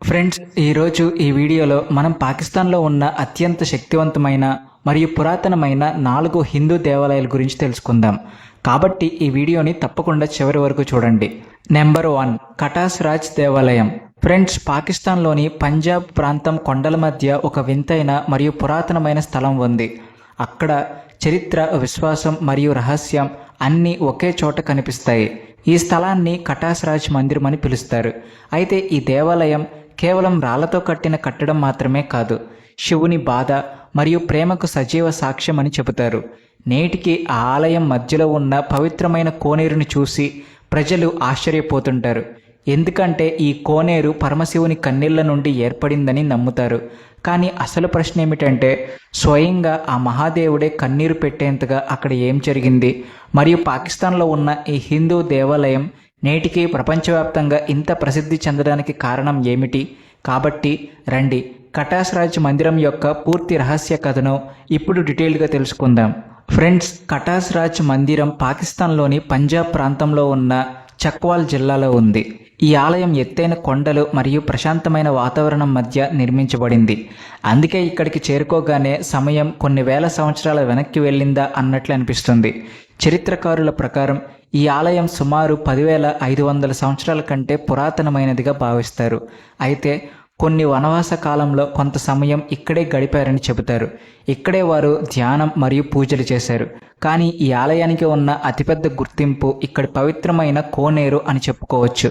Friends, ఈరోజు ఈ వీడియోలో మనం పాకిస్తాన్లో ఉన్న అత్యంత శక్తివంతమైన మరియు పురాతనమైన 4 హిందూ దేవాలయాల గురించి తెలుసుకుందాం. కాబట్టి ఈ వీడియోని తప్పకుండా చివరి వరకు చూడండి. నెంబర్ 1, కటాస్ రాజ్ దేవాలయం. ఫ్రెండ్స్, పాకిస్తాన్లోని పంజాబ్ ప్రాంతం కొండల మధ్య ఒక వింతైన మరియు పురాతనమైన స్థలం ఉంది. అక్కడ చరిత్ర, విశ్వాసం మరియు రహస్యం అన్నీ ఒకే చోట కనిపిస్తాయి. ఈ స్థలాన్ని కటాస్ రాజ్ మందిరం అని పిలుస్తారు. అయితే ఈ దేవాలయం కేవలం రాళ్లతో కట్టిన కట్టడం మాత్రమే కాదు, శివుని బాధ మరియు ప్రేమకు సజీవ సాక్ష్యం అని చెబుతారు. నేటికి ఆ ఆలయం మధ్యలో ఉన్న పవిత్రమైన కోనేరుని చూసి ప్రజలు ఆశ్చర్యపోతుంటారు. ఎందుకంటే ఈ కోనేరు పరమశివుని కన్నీళ్ల నుండి ఏర్పడిందని నమ్ముతారు. కానీ అసలు ప్రశ్న ఏమిటంటే, స్వయంగా ఆ మహాదేవుడే కన్నీరు పెట్టేంతగా అక్కడ ఏం జరిగింది? మరియు పాకిస్తాన్లో ఉన్న ఈ హిందూ దేవాలయం నేటికి ప్రపంచవ్యాప్తంగా ఇంత ప్రసిద్ధి చెందడానికి కారణం ఏమిటి? కాబట్టి రండి, కటాస్ రాజ్ మందిరం యొక్క పూర్తి రహస్య కథను ఇప్పుడు డీటెయిల్గా తెలుసుకుందాం. ఫ్రెండ్స్, కటాస్ రాజ్ మందిరం పాకిస్తాన్లోని పంజాబ్ ప్రాంతంలో ఉన్న చక్వాల్ జిల్లాలో ఉంది. ఈ ఆలయం ఎత్తైన కొండలు మరియు ప్రశాంతమైన వాతావరణం మధ్య నిర్మించబడింది. అందుకే ఇక్కడికి చేరుకోగానే సమయం కొన్ని వేల సంవత్సరాల వెనక్కి వెళ్ళిందా అన్నట్లు అనిపిస్తుంది. చరిత్రకారుల ప్రకారం ఈ ఆలయం సుమారు 10,500 సంవత్సరాల కంటే పురాతనమైనదిగా భావిస్తారు. అయితే కొన్ని వనవాస కాలంలో కొంత సమయం ఇక్కడే గడిపారని చెబుతారు. ఇక్కడే వారు ధ్యానం మరియు పూజలు చేశారు. కానీ ఈ ఆలయానికి ఉన్న అతిపెద్ద గుర్తింపు ఇక్కడి పవిత్రమైన కోనేరు అని చెప్పుకోవచ్చు.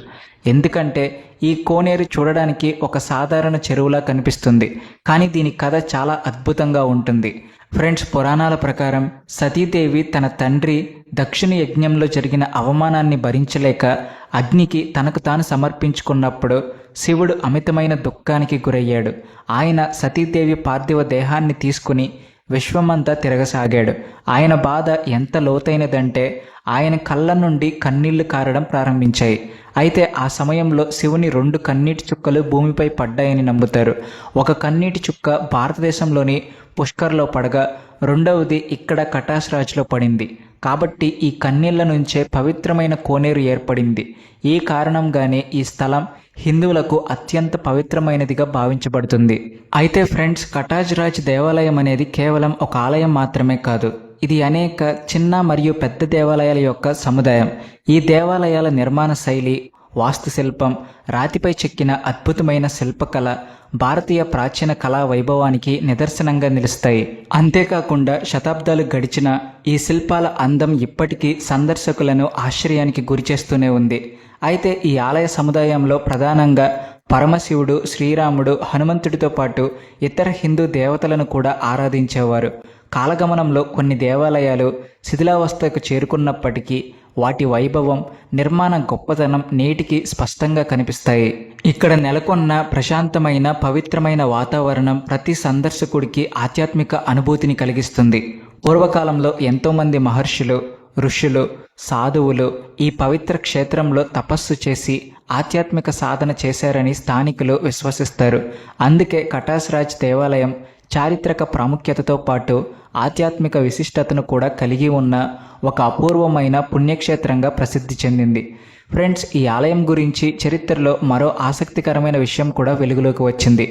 ఎందుకంటే ఈ కోనేరు చూడడానికి ఒక సాధారణ చెరువులా కనిపిస్తుంది, కానీ దీని కథ చాలా అద్భుతంగా ఉంటుంది. ఫ్రెండ్స్, పురాణాల ప్రకారం సతీదేవి తన తండ్రి దక్షిణ యజ్ఞంలో జరిగిన అవమానాన్ని భరించలేక అగ్నికి తనకు తాను సమర్పించుకున్నప్పుడు శివుడు అమితమైన దుఃఖానికి గురయ్యాడు. ఆయన సతీదేవి పార్థివ దేహాన్ని తీసుకుని విశ్వమంతా తిరగసాగాడు. ఆయన బాధ ఎంత లోతైనదంటే ఆయన కళ్ళ నుండి కన్నీళ్లు కారడం ప్రారంభించాయి. అయితే ఆ సమయంలో శివుని 2 కన్నీటి చుక్కలు భూమిపై పడ్డాయని నమ్ముతారు. ఒక కన్నీటి చుక్క భారతదేశంలోని పుష్కర్లో పడగా రెండవది ఇక్కడ కటాస్ రాజ్లో పడింది. కాబట్టి ఈ కన్నీళ్ల నుంచే పవిత్రమైన కోనేరు ఏర్పడింది. ఈ కారణంగానే ఈ స్థలం హిందువులకు అత్యంత పవిత్రమైనదిగా భావించబడుతుంది. అయితే ఫ్రెండ్స్, కటాస్ రాజ్ దేవాలయం అనేది కేవలం ఒక ఆలయం మాత్రమే కాదు. ఇది అనేక చిన్న మరియు పెద్ద దేవాలయాల యొక్క సముదాయం. ఈ దేవాలయాల నిర్మాణ శైలి, వాస్తుశిల్పం, రాతిపై చెక్కిన అద్భుతమైన శిల్పకళ భారతీయ ప్రాచీన కళా వైభవానికి నిదర్శనంగా నిలుస్తాయి. అంతేకాకుండా శతాబ్దాలు గడిచిన ఈ శిల్పాల అందం ఇప్పటికీ సందర్శకులను ఆశ్చర్యానికి గురిచేస్తూనే ఉంది. అయితే ఈ ఆలయ సముదాయంలో ప్రధానంగా పరమశివుడు, శ్రీరాముడు, హనుమంతుడితో పాటు ఇతర హిందూ దేవతలను కూడా ఆరాధించేవారు. కాలగమనంలో కొన్ని దేవాలయాలు శిథిలావస్థకు చేరుకున్నప్పటికీ వాటి వైభవం, నిర్మాణ గొప్పతనం నేటికి స్పష్టంగా కనిపిస్తాయి. ఇక్కడ నెలకొన్న ప్రశాంతమైన పవిత్రమైన వాతావరణం ప్రతి సందర్శకుడికి ఆధ్యాత్మిక అనుభూతిని కలిగిస్తుంది. పూర్వకాలంలో ఎంతోమంది మహర్షులు, ఋషులు, సాధువులు ఈ పవిత్ర క్షేత్రంలో తపస్సు చేసి ఆధ్యాత్మిక సాధన చేశారని స్థానికులు విశ్వసిస్తారు. అందుకే కటాస్ రాజ్ దేవాలయం చారిత్రక ప్రాముఖ్యతతో పాటు ఆధ్యాత్మిక విశిష్టతను కూడా కలిగి ఉన్న ఒక అపూర్వమైన పుణ్యక్షేత్రంగా ప్రసిద్ధి చెందింది. ఫ్రెండ్స్, ఈ ఆలయం గురించి చరిత్రలో మరో ఆసక్తికరమైన విషయం కూడా వెలుగులోకి వచ్చింది.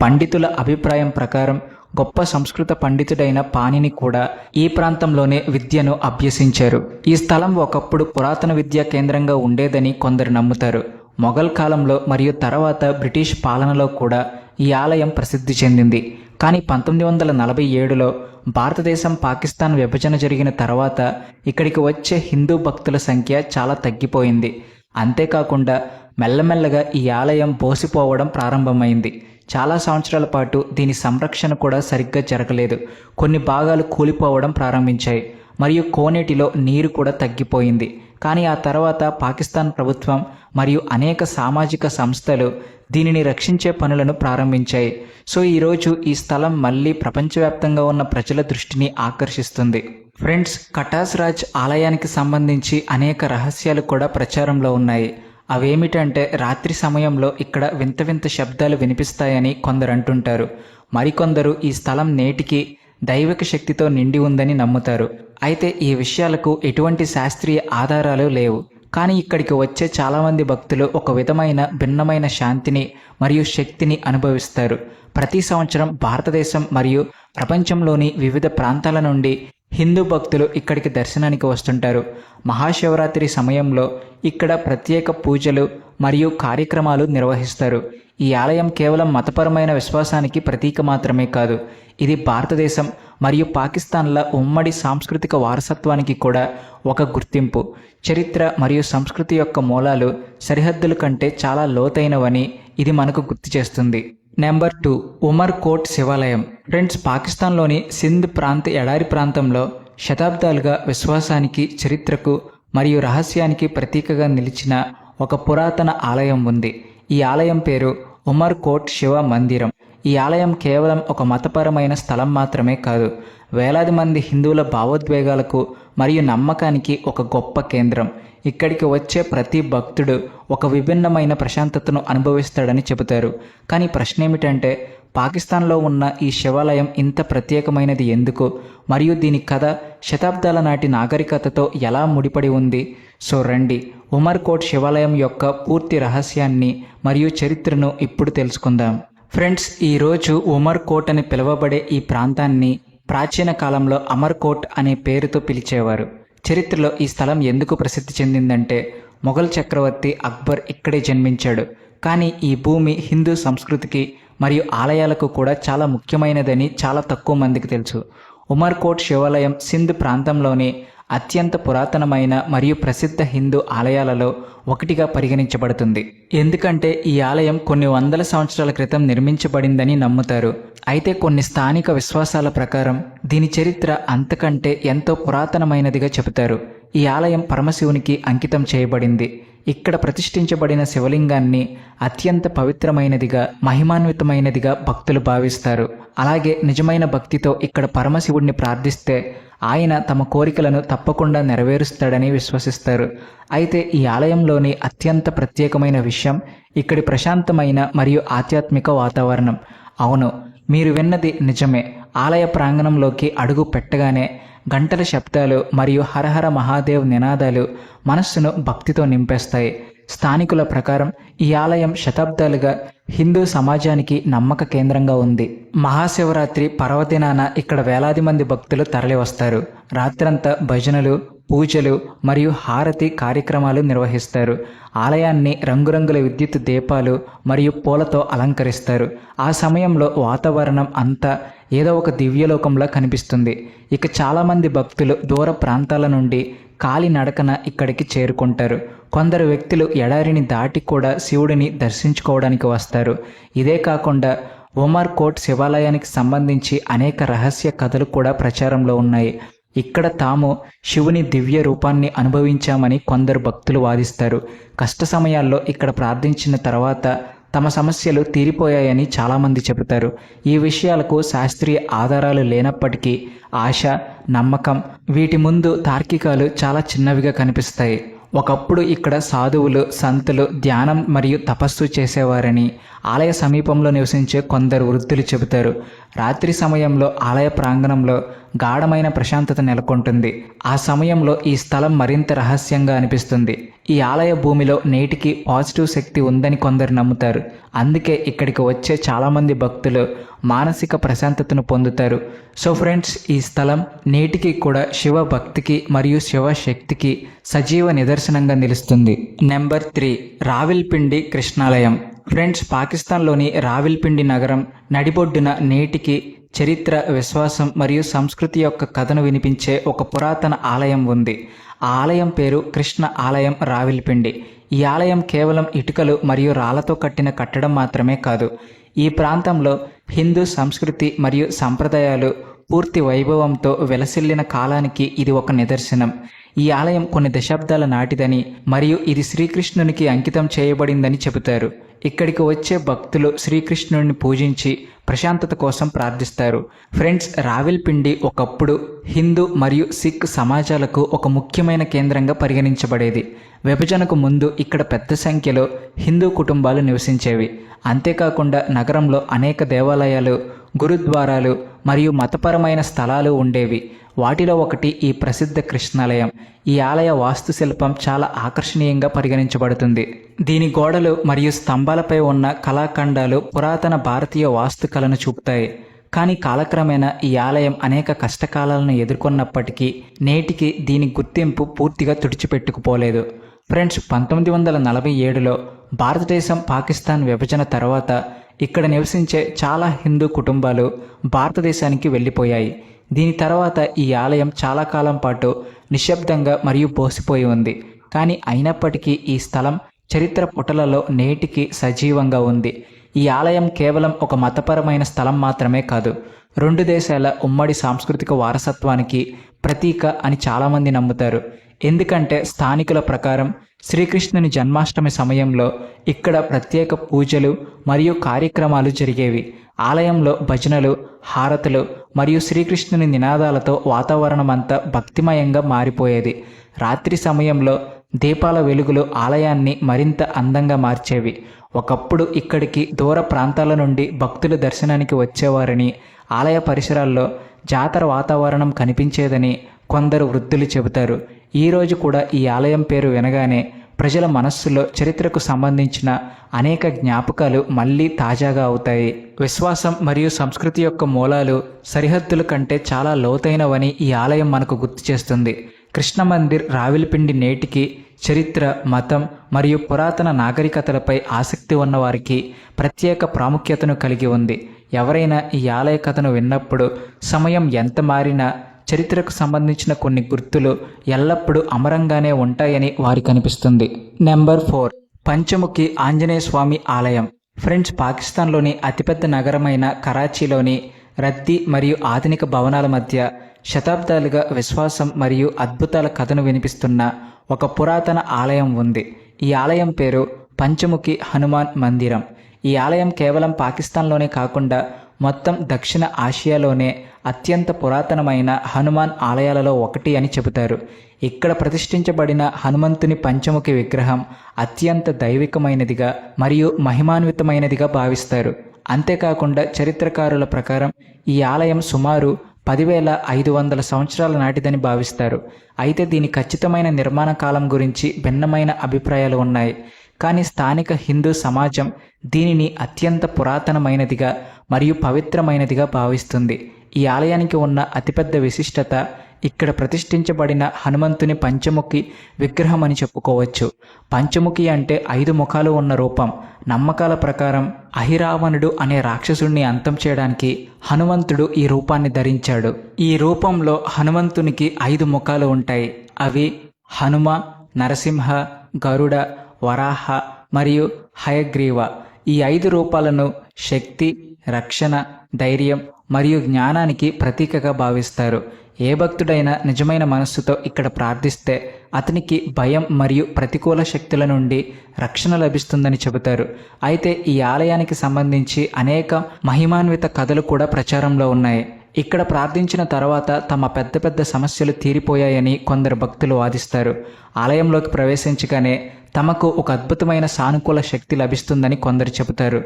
పండితుల అభిప్రాయం ప్రకారం గొప్ప సంస్కృత పండితుడైన పాణిని కూడా ఈ ప్రాంతంలోనే విద్యను అభ్యసించారు. ఈ స్థలం ఒకప్పుడు పురాతన విద్యా కేంద్రంగా ఉండేదని కొందరు నమ్ముతారు. మొఘల్ కాలంలో మరియు తర్వాత బ్రిటిష్ పాలనలో కూడా ఈ ఆలయం ప్రసిద్ధి చెందింది. కానీ 1947లో భారతదేశం, పాకిస్తాన్ విభజన జరిగిన తర్వాత ఇక్కడికి వచ్చే హిందూ భక్తుల సంఖ్య చాలా తగ్గిపోయింది. అంతేకాకుండా మెల్లమెల్లగా ఈ ఆలయం బోసిపోవడం ప్రారంభమైంది. చాలా సంవత్సరాల పాటు దీని సంరక్షణ కూడా సరిగ్గా జరగలేదు. కొన్ని భాగాలు కూలిపోవడం ప్రారంభించాయి మరియు కోనేటిలో నీరు కూడా తగ్గిపోయింది. కానీ ఆ తర్వాత పాకిస్తాన్ ప్రభుత్వం మరియు అనేక సామాజిక సంస్థలు దీనిని రక్షించే పనులను ప్రారంభించాయి. సో ఈరోజు ఈ స్థలం మళ్ళీ ప్రపంచవ్యాప్తంగా ఉన్న ప్రజల దృష్టిని ఆకర్షిస్తుంది. ఫ్రెండ్స్, కటాస్ రాజ్ ఆలయానికి సంబంధించి అనేక రహస్యాలు కూడా ప్రచారంలో ఉన్నాయి. అవేమిటంటే, రాత్రి సమయంలో ఇక్కడ వింత వింత శబ్దాలు వినిపిస్తాయని కొందరు అంటుంటారు. మరికొందరు ఈ స్థలం నేటికి దైవిక శక్తితో నిండి ఉందని నమ్ముతారు. అయితే ఈ విషయాలకు ఎటువంటి శాస్త్రీయ ఆధారాలు లేవు. కానీ ఇక్కడికి వచ్చే చాలామంది భక్తులు ఒక విధమైన భిన్నమైన శాంతిని మరియు శక్తిని అనుభవిస్తారు. ప్రతి సంవత్సరం భారతదేశం మరియు ప్రపంచంలోని వివిధ ప్రాంతాల నుండి హిందూ భక్తులు ఇక్కడికి దర్శనానికి వస్తుంటారు. మహాశివరాత్రి సమయంలో ఇక్కడ ప్రత్యేక పూజలు మరియు కార్యక్రమాలు నిర్వహిస్తారు. ఈ ఆలయం కేవలం మతపరమైన విశ్వాసానికి ప్రతీక మాత్రమే కాదు, ఇది భారతదేశం మరియు పాకిస్తాన్ల ఉమ్మడి సాంస్కృతిక వారసత్వానికి కూడా ఒక గుర్తింపు. చరిత్ర మరియు సంస్కృతి యొక్క మూలాలు సరిహద్దుల కంటే చాలా లోతైనవని ఇది మనకు గుర్తు చేస్తుంది. నెంబర్ 2, ఉమర్ కోట్ శివాలయం. ఫ్రెండ్స్, పాకిస్తాన్లోని సింధ్ ప్రాంత ఎడారి ప్రాంతంలో శతాబ్దాలుగా విశ్వాసానికి, చరిత్రకు మరియు రహస్యానికి ప్రతీకగా నిలిచిన ఒక పురాతన ఆలయం ఉంది. ఈ ఆలయం పేరు ఉమర్ కోట్ శివ మందిరం. ఈ ఆలయం కేవలం ఒక మతపరమైన స్థలం మాత్రమే కాదు, వేలాది మంది హిందువుల భావోద్వేగాలకు మరియు నమ్మకానికి ఒక గొప్ప కేంద్రం. ఇక్కడికి వచ్చే ప్రతి భక్తుడు ఒక విభిన్నమైన ప్రశాంతతను అనుభవిస్తాడని చెబుతారు. కానీ ప్రశ్న ఏమిటంటే, పాకిస్తాన్లో ఉన్న ఈ శివాలయం ఇంత ప్రత్యేకమైనది ఎందుకు, మరియు దీని కథ శతాబ్దాల నాటి నాగరికతతో ఎలా ముడిపడి ఉంది? సో రండి, ఉమర్ కోట్ శివాలయం యొక్క పూర్తి రహస్యాన్ని మరియు చరిత్రను ఇప్పుడు తెలుసుకుందాం. ఫ్రెండ్స్, ఈరోజు ఉమర్ కోట్ అని పిలువబడే ఈ ప్రాంతాన్ని ప్రాచీన కాలంలో అమర్ కోట్ అనే పేరుతో పిలిచేవారు. చరిత్రలో ఈ స్థలం ఎందుకు ప్రసిద్ధి చెందిందంటే, మొఘల్ చక్రవర్తి అక్బర్ ఇక్కడే జన్మించాడు. కానీ ఈ భూమి హిందూ సంస్కృతికి మరియు ఆలయాలకు కూడా చాలా ముఖ్యమైనదని చాలా తక్కువ మందికి తెలుసు. ఉమర్ కోట్ శివాలయం సింధ్ ప్రాంతంలోని అత్యంత పురాతనమైన మరియు ప్రసిద్ధ హిందూ ఆలయాలలో ఒకటిగా పరిగణించబడుతుంది. ఎందుకంటే ఈ ఆలయం కొన్ని వందల సంవత్సరాల క్రితం నిర్మించబడిందని నమ్ముతారు. అయితే కొన్ని స్థానిక విశ్వాసాల ప్రకారం దీని చరిత్ర అంతకంటే ఎంతో పురాతనమైనదిగా చెబుతారు. ఈ ఆలయం పరమశివునికి అంకితం చేయబడింది. ఇక్కడ ప్రతిష్ఠించబడిన శివలింగాన్ని అత్యంత పవిత్రమైనదిగా, మహిమాన్వితమైనదిగా భక్తులు భావిస్తారు. అలాగే నిజమైన భక్తితో ఇక్కడ పరమశివుడిని ప్రార్థిస్తే ఆయన తమ కోరికలను తప్పకుండా నెరవేరుస్తాడని విశ్వసిస్తారు. అయితే ఈ ఆలయంలోని అత్యంత ప్రత్యేకమైన విషయం ఇక్కడి ప్రశాంతమైన మరియు ఆధ్యాత్మిక వాతావరణం. అవును, మీరు విన్నది నిజమే. ఆలయ ప్రాంగణంలోకి అడుగు పెట్టగానే గంటల శబ్దాలు మరియు హరహర మహాదేవ్ నినాదాలు మనస్సును భక్తితో నింపేస్తాయి. స్థానికుల ప్రకారం ఈ ఆలయం శతాబ్దాలుగా హిందూ సమాజానికి నమ్మక కేంద్రంగా ఉంది. మహాశివరాత్రి పర్వదినాన ఇక్కడ వేలాది మంది భక్తులు తరలివస్తారు. రాత్రంతా భజనలు, పూజలు మరియు హారతి కార్యక్రమాలు నిర్వహిస్తారు. ఆలయాన్ని రంగురంగుల విద్యుత్ దీపాలు మరియు పూలతో అలంకరిస్తారు. ఆ సమయంలో వాతావరణం అంతా ఏదో ఒక దివ్యలోకంలా కనిపిస్తుంది. ఇక చాలామంది భక్తులు దూర ప్రాంతాల నుండి కాలినడకన ఇక్కడికి చేరుకుంటారు. కొందరు వ్యక్తులు ఎడారిని దాటి కూడా శివుడిని దర్శించుకోవడానికి వస్తారు. ఇదే కాకుండా ఉమర్ కోట్ శివాలయానికి సంబంధించి అనేక రహస్య కథలు కూడా ప్రచారంలో ఉన్నాయి. ఇక్కడ తాము శివుని దివ్య రూపాన్ని అనుభవించామని కొందరు భక్తులు వాదిస్తారు. కష్ట సమయాల్లో ఇక్కడ ప్రార్థించిన తర్వాత తమ సమస్యలు తీరిపోయాయని చాలామంది చెబుతారు. ఈ విషయాలకు శాస్త్రీయ ఆధారాలు లేనప్పటికీ ఆశ, నమ్మకం వీటి ముందు తార్కికాలు చాలా చిన్నవిగా కనిపిస్తాయి. ఒకప్పుడు ఇక్కడ సాధువులు, సంతులు ధ్యానం మరియు తపస్సు చేసేవారని ఆలయ సమీపంలో నివసించే కొందరు వృద్ధులు చెబుతారు. రాత్రి సమయంలో ఆలయ ప్రాంగణంలో గాఢమైన ప్రశాంతత నెలకొంటుంది. ఆ సమయంలో ఈ స్థలం మరింత రహస్యంగా అనిపిస్తుంది. ఈ ఆలయ భూమిలో నేటికి పాజిటివ్ శక్తి ఉందని కొందరు నమ్ముతారు. అందుకే ఇక్కడికి వచ్చే చాలామంది భక్తులు మానసిక ప్రశాంతతను పొందుతారు. సో ఫ్రెండ్స్, ఈ స్థలం నేటికి కూడా శివ భక్తికి మరియు శివ శక్తికి సజీవ నిదర్శనంగా నిలుస్తుంది. నెంబర్ 3, రావిల్పిండి కృష్ణాలయం. ఫ్రెండ్స్, పాకిస్తాన్లోని రావిల్పిండి నగరం నడిబొడ్డున నేటికి చరిత్ర, విశ్వాసం మరియు సంస్కృతి యొక్క కథను వినిపించే ఒక పురాతన ఆలయం ఉంది. ఆ ఆలయం పేరు కృష్ణ ఆలయం రావిల్పిండి. ఈ ఆలయం కేవలం ఇటుకలు మరియు రాళ్లతో కట్టిన కట్టడం మాత్రమే కాదు, ఈ ప్రాంతంలో హిందూ సంస్కృతి మరియు సంప్రదాయాలు పూర్తి వైభవంతో వెలసిల్లిన కాలానికి ఇది ఒక నిదర్శనం. ఈ ఆలయం కొన్ని దశాబ్దాల నాటిదని మరియు ఇది శ్రీకృష్ణునికి అంకితం చేయబడిందని చెబుతారు. ఇక్కడికి వచ్చే భక్తులు శ్రీకృష్ణుడిని పూజించి ప్రశాంతత కోసం ప్రార్థిస్తారు. ఫ్రెండ్స్, రావిల్పిండి ఒకప్పుడు హిందూ మరియు సిక్ సమాజాలకు ఒక ముఖ్యమైన కేంద్రంగా పరిగణించబడేది. విభజనకు ముందు ఇక్కడ పెద్ద సంఖ్యలో హిందూ కుటుంబాలు నివసించేవి. అంతేకాకుండా నగరంలో అనేక దేవాలయాలు, గురుద్వారాలు మరియు మతపరమైన స్థలాలు ఉండేవి. వాటిలో ఒకటి ఈ ప్రసిద్ధ కృష్ణాలయం. ఈ ఆలయ వాస్తుశిల్పం చాలా ఆకర్షణీయంగా పరిగణించబడుతుంది. దీని గోడలు మరియు స్తంభాలపై ఉన్న కళాఖండాలు పురాతన భారతీయ వాస్తుకళను చూపుతాయి. కానీ కాలక్రమేణా ఈ ఆలయం అనేక కష్టకాలాలను ఎదుర్కొన్నప్పటికీ నేటికి దీని గుర్తింపు పూర్తిగా తుడిచిపెట్టుకుపోలేదు. ఫ్రెండ్స్, 1947లో భారతదేశం పాకిస్తాన్ విభజన తర్వాత ఇక్కడ నివసించే చాలా హిందూ కుటుంబాలు భారతదేశానికి వెళ్ళిపోయాయి. దీని తర్వాత ఈ ఆలయం చాలా కాలం పాటు నిశ్శబ్దంగా మరియు బోసిపోయి ఉంది. కానీ అయినప్పటికీ ఈ స్థలం చరిత్ర పుటలలో నేటికి సజీవంగా ఉంది. ఈ ఆలయం కేవలం ఒక మతపరమైన స్థలం మాత్రమే కాదు, రెండు దేశాల ఉమ్మడి సాంస్కృతిక వారసత్వానికి ప్రతీక అని చాలామంది నమ్ముతారు. ఎందుకంటే స్థానికుల ప్రకారం శ్రీకృష్ణుని జన్మాష్టమి సమయంలో ఇక్కడ ప్రత్యేక పూజలు మరియు కార్యక్రమాలు జరిగేవి. ఆలయంలో భజనలు, హారతులు మరియు శ్రీకృష్ణుని నినాదాలతో వాతావరణం అంతా భక్తిమయంగా మారిపోయేది. రాత్రి సమయంలో దీపాల వెలుగులు ఆలయాన్ని మరింత అందంగా మార్చేవి. ఒకప్పుడు ఇక్కడికి దూర ప్రాంతాల నుండి భక్తులు దర్శనానికి వచ్చేవారని, ఆలయ పరిసరాల్లో జాతర వాతావరణం కనిపించేదని కొందరు వృద్ధులు చెబుతారు. ఈరోజు కూడా ఈ ఆలయం పేరు వినగానే ప్రజల మనస్సులో చరిత్రకు సంబంధించిన అనేక జ్ఞాపకాలు మళ్ళీ తాజాగా అవుతాయి. విశ్వాసం మరియు సంస్కృతి యొక్క మూలాలు సరిహద్దుల కంటే చాలా లోతైనవని ఈ ఆలయం మనకు గుర్తు చేస్తుంది. కృష్ణ మందిర్ రావిలపిండి నేటికి చరిత్ర, మతం మరియు పురాతన నాగరికతలపై ఆసక్తి ఉన్నవారికి ప్రత్యేక ప్రాముఖ్యతను కలిగి ఉంది. ఎవరైనా ఈ ఆలయ కథను విన్నప్పుడు సమయం ఎంత మారినా చరిత్రకు సంబంధించిన కొన్ని గుర్తులు ఎల్లప్పుడూ అమరంగానే ఉంటాయని వారికి అనిపిస్తుంది. నెంబర్ 4, పంచముఖి ఆంజనేయ స్వామి ఆలయం. ఫ్రెండ్స్, పాకిస్తాన్లోని అతిపెద్ద నగరమైన కరాచీలోని రద్దీ మరియు ఆధునిక భవనాల మధ్య శతాబ్దాలుగా విశ్వాసం మరియు అద్భుతాల కథను వినిపిస్తున్న ఒక పురాతన ఆలయం ఉంది. ఈ ఆలయం పేరు పంచముఖి హనుమాన్ మందిరం. ఈ ఆలయం కేవలం పాకిస్తాన్లోనే కాకుండా మొత్తం దక్షిణ ఆసియాలోనే అత్యంత పురాతనమైన హనుమాన్ ఆలయాలలో ఒకటి అని చెబుతారు. ఇక్కడ ప్రతిష్ఠించబడిన హనుమంతుని పంచముఖి విగ్రహం అత్యంత దైవికమైనదిగా మరియు మహిమాన్వితమైనదిగా భావిస్తారు. అంతేకాకుండా చరిత్రకారుల ప్రకారం ఈ ఆలయం సుమారు 10,500 సంవత్సరాల నాటిదని భావిస్తారు. అయితే దీని ఖచ్చితమైన నిర్మాణ కాలం గురించి భిన్నమైన అభిప్రాయాలు ఉన్నాయి. కానీ స్థానిక హిందూ సమాజం దీనిని అత్యంత పురాతనమైనదిగా మరియు పవిత్రమైనదిగా భావిస్తుంది. ఈ ఆలయానికి ఉన్న అతిపెద్ద విశిష్టత ఇక్కడ ప్రతిష్ఠించబడిన హనుమంతుని పంచముఖి విగ్రహం అని చెప్పుకోవచ్చు. పంచముఖి అంటే 5 ముఖాలు ఉన్న రూపం. నమ్మకాల ప్రకారం అహిరావణుడు అనే రాక్షసుడిని అంతం చేయడానికి హనుమంతుడు ఈ రూపాన్ని ధరించాడు. ఈ రూపంలో హనుమంతునికి 5 ముఖాలు ఉంటాయి. అవి హనుమ, నరసింహ, గరుడ, వరాహ మరియు హయగ్రీవ. ఈ 5 రూపాలను శక్తి, రక్షణ, ధైర్యం మరియు జ్ఞానానికి ప్రతీకగా భావిస్తారు. ఏ భక్తుడైనా నిజమైన మనస్సుతో ఇక్కడ ప్రార్థిస్తే అతనికి భయం మరియు ప్రతికూల శక్తుల నుండి రక్షణ లభిస్తుందని చెబుతారు. అయితే ఈ ఆలయానికి సంబంధించి అనేక మహిమాన్విత కథలు కూడా ప్రచారంలో ఉన్నాయి. ఇక్కడ ప్రార్థించిన తర్వాత తమ పెద్ద పెద్ద సమస్యలు తీరిపోయాయని కొందరు భక్తులు వాదిస్తారు. ఆలయంలోకి ప్రవేశించగానే తమకు ఒక అద్భుతమైన సానుకూల శక్తి లభిస్తుందని కొందరు చెబుతారు.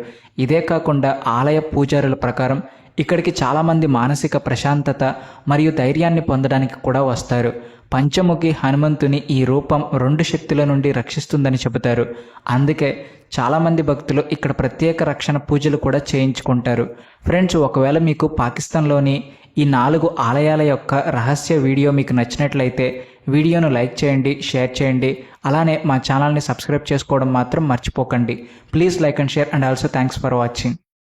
ఇదే కాకుండా ఆలయ పూజారుల ప్రకారం ఇక్కడికి చాలామంది మానసిక ప్రశాంతత మరియు ధైర్యాన్ని పొందడానికి కూడా వస్తారు. పంచముఖి హనుమంతుని ఈ రూపం 2 శక్తుల నుండి రక్షిస్తుందని చెబుతారు. అందుకే చాలామంది భక్తులు ఇక్కడ ప్రత్యేక రక్షణ పూజలు కూడా చేయించుకుంటారు. ఫ్రెండ్స్, ఒకవేళ మీకు పాకిస్తాన్లోని ఈ 4 ఆలయాల యొక్క రహస్య వీడియో మీకు నచ్చినట్లయితే వీడియోను లైక్ చేయండి, షేర్ చేయండి. అలానే మా ఛానల్ని సబ్స్క్రైబ్ చేసుకోవడం మాత్రం మర్చిపోకండి. Please like and share and also thanks for watching.